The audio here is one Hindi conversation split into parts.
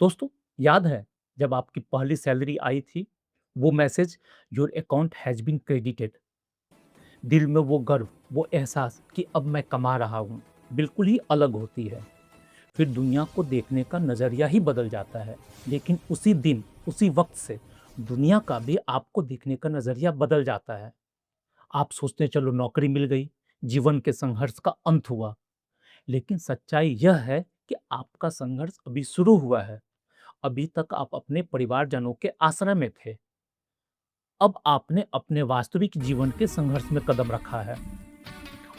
दोस्तों, याद है जब आपकी पहली सैलरी आई थी, वो message your account has been credited. दिल में वो गर्व, वो एहसास कि अब मैं कमा रहा हूँ, बिल्कुल ही अलग होती है। फिर दुनिया को देखने का नज़रिया ही बदल जाता है। लेकिन उसी दिन, उसी वक़्त से दुनिया का भी आपको देखने का नज़रिया बदल जाता है। आप सोचते हैं चलो नौकरी मिल गई, जीवन के संघर्ष का अंत हुआ। लेकिन सच्चाई यह है कि आपका संघर्ष अभी शुरू हुआ है। अभी तक आप अपने परिवारजनों के आश्रय में थे। अब आपने अपने वास्तविक जीवन के संघर्ष में कदम रखा है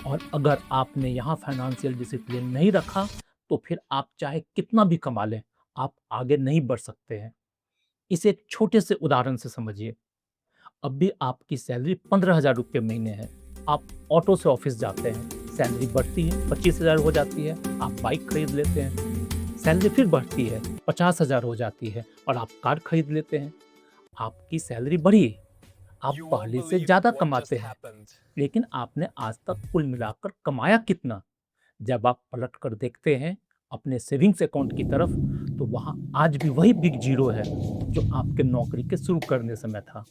और अगर आपने यहाँ फाइनेंशियल डिसिप्लिन नहीं रखा, तो फिर आप चाहे कितना भी कमा लें, आप आगे नहीं बढ़ सकते हैं। इसे एक छोटे से उदाहरण से समझिए। अब भी आपकी सैलरी 15,000 रुपए महीने है। आप ऑटो से ऑफिस जाते हैं, सैलरी बढ़ती है, 25,000 हो जाती है, आप बाइक खरीद लेते हैं। सैलरी फिर बढ़ती है, 50,000 हो जाती है और आप कार खरीद लेते हैं। आपकी सैलरी बढ़ी, आप You won't पहले से believe ज़्यादा what कमाते just हैं, happened. लेकिन आपने आज तक कुल मिलाकर कमाया कितना? जब आप पलट कर देखते हैं अपने सेविंग्स अकाउंट की तरफ, तो वहाँ आज भी वही बिग ज़ीरो है, जो आपके नौकरी के शुरू करने समय था।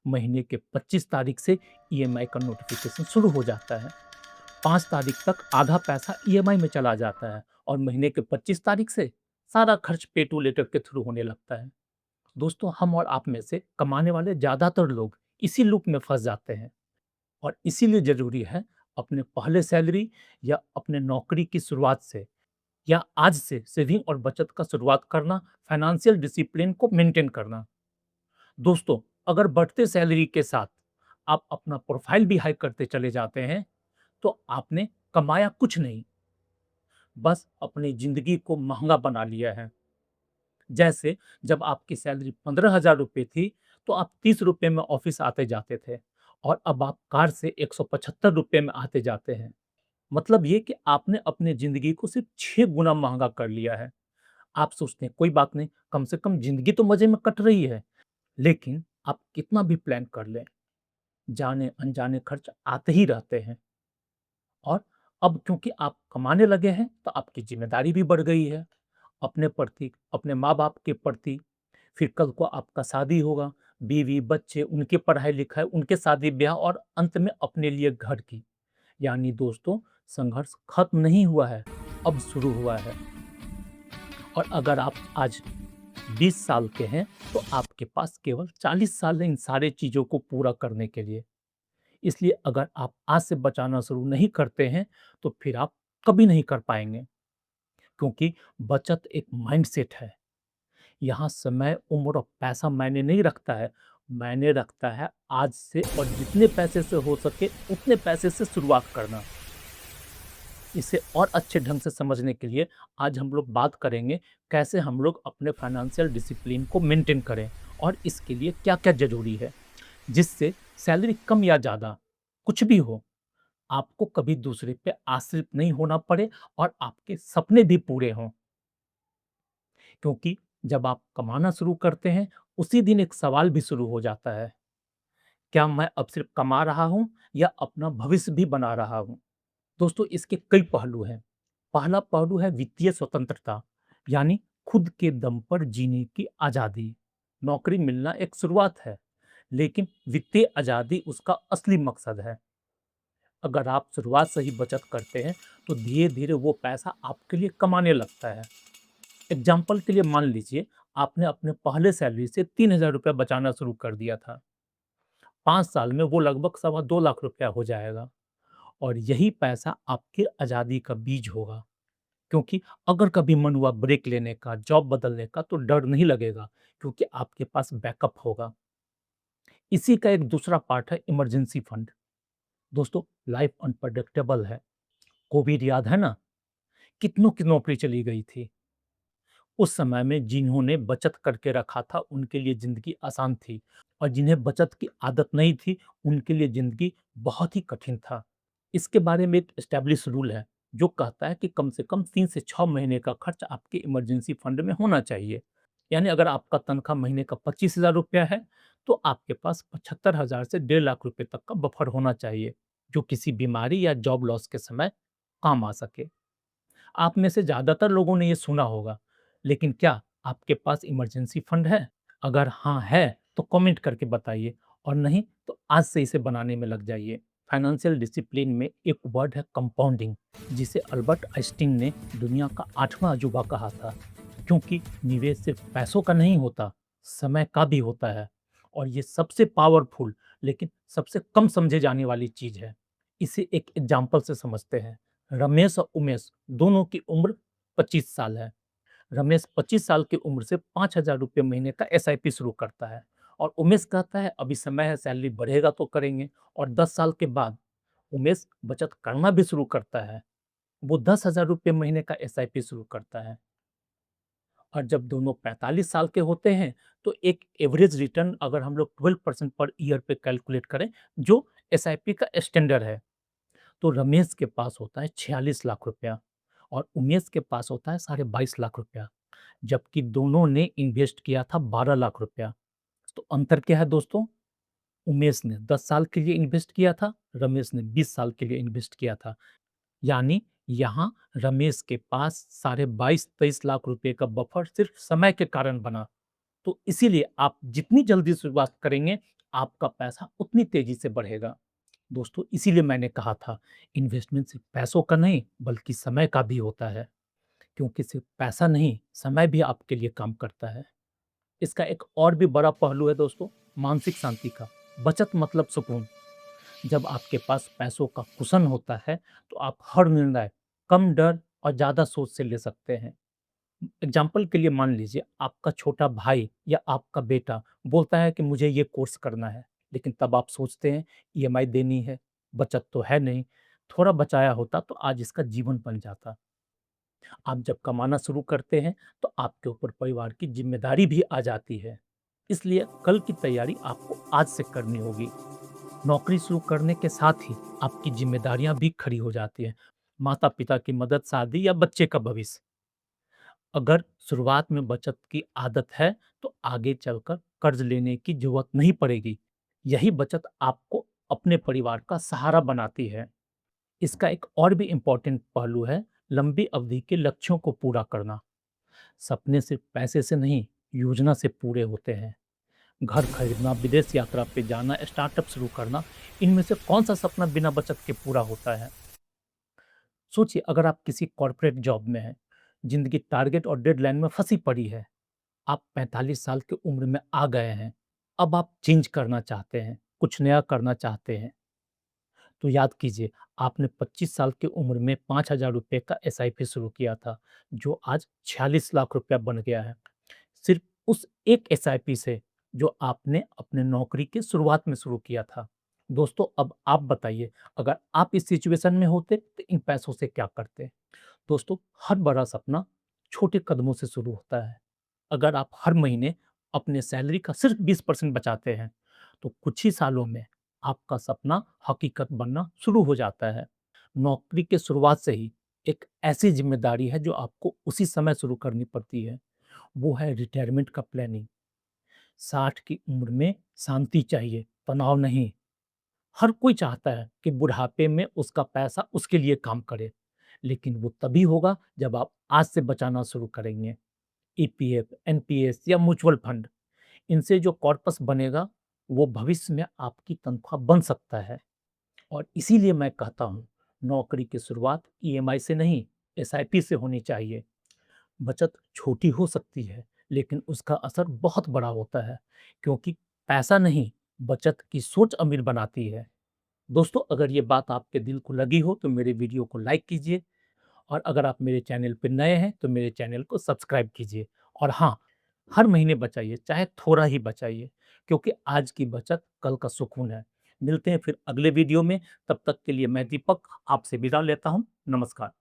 महीने के 25 तारीख से ईएमआई का नोटिफ़िकेशन शुरू हो जाता है। 5 तारीख तक आधा पैसा ईएमआई में चला जाता है और महीने के 25 तारीख से सारा खर्च पे टू लेटर के थ्रू होने लगता है। दोस्तों, हम और आप में से कमाने वाले ज़्यादातर लोग इसी लूप में फँस जाते हैं और इसीलिए ज़रूरी है अपने पहले सैलरी या अपने नौकरी की शुरुआत से या आज से सेविंग और बचत का शुरुआत करना, फाइनेंशियल डिसिप्लिन को मेंटेन करना। दोस्तों, अगर बढ़ते सैलरी के साथ आप अपना प्रोफाइल भी हाई करते चले जाते हैं, तो आपने कमाया कुछ नहीं, बस अपनी ज़िंदगी को महँगा बना लिया है। जैसे जब आपकी सैलरी 15,000 रुपए थी, तो आप 30 रुपए में ऑफ़िस आते-जाते थे और अब आप कार से 175 रुपए में आते-जाते हैं। मतलब ये कि आपने अपनी ज़िंदगी को सिर्फ़ 6 गुना महँगा कर लिया है। आप सोचते हैं कोई बात नहीं, कम से कम ज़िंदगी तो मज़े में कट रही है। लेकिन आप कितना भी प्लान कर लें, जाने-अनजाने खर्च आते ही रहते हैं और अब क्योंकि आप कमाने लगे हैं, तो आपकी ज़िम्मेदारी भी बढ़ गई है, अपने प्रति, अपने माँ-बाप के प्रति। फिर कल को आपका शादी होगा, बीवी, बच्चे, उनकी पढ़ाई-लिखाई, उनके शादी-ब्याह और अंत में अपने लिए घर की। यानी दोस्तों, संघर्ष खत्म नहीं हुआ है, अब शुरू हुआ है। और अगर आप आज 20 साल के हैं, तो आपके पास केवल 40 साल हैं इन सारी चीज़ों को पूरा करने के लिए। इसलिए अगर आप आज से बचाना शुरू नहीं करते हैं, तो फिर आप कभी नहीं कर पाएँगे, क्योंकि बचत एक माइंडसेट है। यहाँ समय, उम्र और पैसा मायने नहीं रखता है, मायने रखता है आज से और जितने पैसे से हो सके उतने पैसे से शुरुआत करना। इसे और अच्छे ढंग से समझने के लिए आज हम लोग बात करेंगे कैसे हम लोग अपने फाइनेंशियल डिसिप्लिन को मेंटेन करें और इसके लिए क्या-क्या ज़रूरी है, जिससे सैलरी कम या ज़्यादा कुछ भी हो, आपको कभी दूसरे पे आश्रित नहीं होना पड़े और आपके सपने भी पूरे हों। क्योंकि जब आप कमाना शुरू करते हैं, उसी दिन एक सवाल भी शुरू हो जाता है, क्या मैं अब सिर्फ कमा रहा हूँ या अपना भविष्य भी बना रहा हूँ? दोस्तों, इसके कई पहलू हैं। पहला पहलू है वित्तीय स्वतंत्रता, यानी खुद के दम पर जीने की आज़ादी। नौकरी मिलना एक शुरुआत है, लेकिन वित्तीय आज़ादी उसका असली मकसद है। अगर आप शुरुआत से ही बचत करते हैं, तो धीरे-धीरे वो पैसा आपके लिए कमाने लगता है। एग्ज़ाम्पल के लिए मान लीजिए, आपने अपने पहले सैलरी से 3,000 रुपए बचाना शुरू कर दिया था। 5 साल में वो लगभग सवा 2 लाख रुपया हो जाएगा और यही पैसा आपकी आज़ादी का बीज होगा। क्योंकि अगर कभी मन हुआ ब्रेक लेने का, जॉब बदलने का, तो डर नहीं लगेगा, क्योंकि आपके पास बैकअप होगा। इसी का एक दूसरा पार्ट है इमरजेंसी फंड। दोस्तों, लाइफ अनप्रेडिक्टेबल है। कोविड याद है ना? कितनों की नौकरी चली गई थी। उस समय में जिन्होंने बचत करके रखा था, उनके लिए ज़िंदगी आसान थी और जिन्हें बचत की आदत नहीं थी, उनके लिए ज़िंदगी बहुत ही कठिन था। इसके बारे में एक एस्टेब्लिश रूल है, जो कहता है कि कम से कम 3 से 6 महीने का खर्च आपके इमरजेंसी फंड में होना चाहिए। यानी अगर आपका तनख्वाह महीने का 25,000 रुपया है, तो आपके पास 75,000 से 1.5 लाख रुपए तक का बफर होना चाहिए, जो किसी बीमारी या जॉब लॉस के समय काम आ सके। आप में से ज़्यादातर लोगों ने ये सुना होगा, लेकिन क्या आपके पास इमरजेंसी फंड है? अगर हाँ है, तो कमेंट करके बताइए और नहीं तो आज से इसे बनाने में लग जाइए। फाइनेंशियल डिसिप्लिन में एक वर्ड है कंपाउंडिंग, जिसे अल्बर्ट आइंस्टीन ने दुनिया का 8वां अजूबा कहा था। क्योंकि निवेश सिर्फ पैसों का नहीं होता, समय का भी होता है। और ये सबसे पावरफुल लेकिन सबसे कम समझे जाने वाली चीज है। इसे एक एग्जाम्पल से समझते हैं। रमेश और उमेश दोनों की उम्र 25 साल है। रमेश 25 साल की उम्र से 5,000 रुपये महीने का एसआईपी शुरू करता है और उमेश कहता है अभी समय है, सैलरी बढ़ेगा तो करेंगे। और 10 साल के बाद उमेश बचत करना भी शुरू करता है। वो 10,000 रुपये महीने का एसआईपी शुरू करता है। और जब दोनों 45 साल के होते हैं तो एक एवरेज रिटर्न अगर हम लोग 12% पर ईयर पे कैलकुलेट करें, जो एसआईपी का स्टैंडर्ड है, तो रमेश के पास होता है 46 लाख रुपया और उमेश के पास होता है 22.5 लाख रुपया। जबकि दोनों ने इन्वेस्ट किया था 12 लाख रुपया। तो अंतर क्या है दोस्तों? उमेश ने 10 साल के लिए इन्वेस्ट किया था, रमेश ने 20 साल के लिए इन्वेस्ट किया था। यानी यहाँ रमेश के पास 22.5-23 लाख रुपए का बफर सिर्फ समय के कारण बना। तो इसीलिए आप जितनी जल्दी शुरुआत करेंगे, आपका पैसा उतनी तेजी से बढ़ेगा। दोस्तों, इसीलिए मैंने कहा था, इन्वेस्टमेंट सिर्फ पैसों का नहीं बल्कि समय का भी होता है। क्योंकि सिर्फ पैसा नहीं, समय भी आपके लिए काम करता है। इसका एक और भी बड़ा पहलू है दोस्तों, मानसिक शांति का। बचत मतलब सुकून। जब आपके पास पैसों का कुशन होता है, तो आप हर निर्णय कम डर और ज़्यादा सोच से ले सकते हैं। एग्जाम्पल के लिए मान लीजिए आपका छोटा भाई या आपका बेटा बोलता है कि मुझे ये कोर्स करना है, लेकिन तब आप सोचते हैं ईएमआई देनी है, बचत तो है नहीं, थोड़ा बचाया होता तो आज इसका जीवन बन जाता। आप जब कमाना शुरू करते हैं तो आपके ऊपर परिवार की जिम्मेदारी भी आ जाती है। इसलिए कल की तैयारी आपको आज से करनी होगी। नौकरी शुरू करने के साथ ही आपकी जिम्मेदारियां भी खड़ी हो जाती हैं। माता पिता की मदद, शादी या बच्चे का भविष्य। अगर शुरुआत में बचत की आदत है तो आगे चलकर कर्ज लेने की जरूरत नहीं पड़ेगी। यही बचत आपको अपने परिवार का सहारा बनाती है। इसका एक और भी इम्पोर्टेंट पहलू है, लंबी अवधि के लक्ष्यों को पूरा करना। सपने सिर्फ पैसे से नहीं, योजना से पूरे होते हैं। घर खरीदना, विदेश यात्रा पे जाना, स्टार्टअप शुरू करना, इनमें से कौन सा सपना बिना बचत के पूरा होता है? सोचिए, अगर आप किसी कॉर्पोरेट जॉब में हैं, जिंदगी टारगेट और डेडलाइन में फंसी पड़ी है, आप 45 साल की उम्र में आ गए हैं, अब आप चेंज करना चाहते हैं, कुछ नया करना चाहते हैं, तो याद कीजिए, आपने 25 साल की उम्र में 5,000 रुपये का एसआईपी शुरू किया था, जो आज 46 लाख रुपया बन गया है। सिर्फ उस एक एसआईपी से, जो आपने अपने नौकरी के शुरुआत में शुरू किया था। दोस्तों, अब आप बताइए, अगर आप इस सिचुएशन में होते तो इन पैसों से क्या करते? दोस्तों, हर बड़ा सपना छोटे कदमों से शुरू होता है। अगर आप हर महीने अपने सैलरी का सिर्फ 20% बचाते हैं, तो कुछ ही सालों में आपका सपना हकीकत बनना शुरू हो जाता है। नौकरी के शुरुआत से ही एक ऐसी जिम्मेदारी है जो आपको उसी समय शुरू करनी पड़ती है। वो है रिटायरमेंट का प्लानिंग। 60 की उम्र में शांति चाहिए, तनाव नहीं। हर कोई चाहता है कि बुढ़ापे में उसका पैसा उसके लिए काम करे, लेकिन वो तभी होगा जब आप आज से बचाना शुरू करेंगे। ईपीएफ, एनपीएस या म्यूचुअल फंड, इनसे जो कॉर्पस बनेगा, वो भविष्य में आपकी तनख्वाह बन सकता है। और इसीलिए मैं कहता हूँ, नौकरी की शुरुआत ईएमआई से नहीं, एसआईपी से होनी चाहिए। बचत छोटी हो सकती है, लेकिन उसका असर बहुत बड़ा होता है, क्योंकि पैसा नहीं, बचत की सोच अमीर बनाती है। दोस्तों, अगर ये बात आपके दिल को लगी हो तो मेरे वीडियो को लाइक कीजिए और अगर आप मेरे चैनल पर नए हैं तो मेरे चैनल को सब्सक्राइब कीजिए। और हाँ, हर महीने बचाइए, चाहे थोड़ा ही बचाइए, क्योंकि आज की बचत कल का सुकून है। मिलते हैं फिर अगले वीडियो में, तब तक के लिए मैं दीपक आपसे विदा लेता हूँ। नमस्कार।